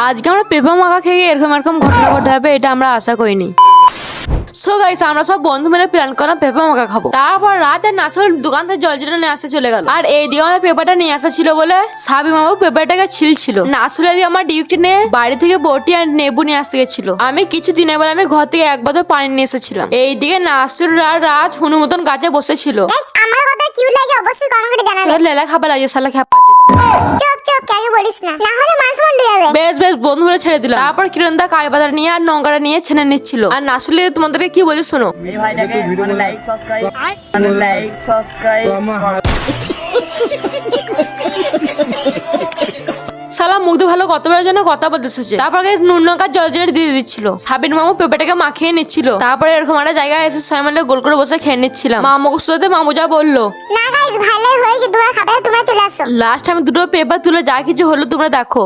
আজকে আমরা পেঁপে মাখা খেয়ে এরকম এরকম ঘটনা ঘটে হবে এটা আমরা আশা করিনি। সো গাইস আমরা সব বন্ধু মিলে প্ল্যান করলাম পেঁপে মাখা খাবো। তারপর রাতে নাসুল দোকান থেকে জল জিরা নিয়ে আসতে চলে গেল। আর এই দিকে আমাদের পেঁপেটা নিয়ে আসা ছিল বলে সাবি মামু পেঁপেটাকে ছিল। নাসুল দিয়ে আমার ডিউটি নিয়ে বাড়ি থেকে বটি আর নেবু নিয়ে আসতে গেছিল। আমি কিছু দিনের বেলা আমি ঘর থেকে এক বোতল পানি নিয়ে এসেছিলাম। এইদিকে নাসুল আর রাজ হুনু মতন গাছে বসেছিল। আমার কথা কিউট লাগে অবশ্যই কমেন্ট করে জানাবে। তোর লেলা খাবার লাগে শালা খেপা চোদা। চুপ চুপ কাকে বলিস না, না হলে মান সম্মান ডুবে যাবে। বেশ বেশ বন্ধু হলে ছেড়ে দিলাম। তারপর কিরণদা কারিপাতা নিয়ে আর নঙ্গাটা নিয়ে ছেনে নিচ্ছিল। আর নাসুলে তোমাদেরকে কি বলছে শোনো। এই ভাইটাকে লাইক সাবস্ক্রাইব সালা মুখ দিয়ে ভালো কতবার যেন কথা বলতে এসেছে। তারপর নুন লঙ্কার জল জিরে দিয়ে দিচ্ছিল। সাবিন মামু পেঁপেটাকে মাখিয়ে নিচ্ছিল। তারপরে এরকম একটা জায়গায় এসে সবাই মিলে গোল করে বসে খেয়ে নিচ্ছিলাম। মামুর সাথে মামু যা বললো, না গাইস ভালোই হয়েছে, তোমরা খাবে তোমরা চলে আসো। লাস্ট আমি দুটো পেপার তুলে যা কিছু হলো তোমরা দেখো।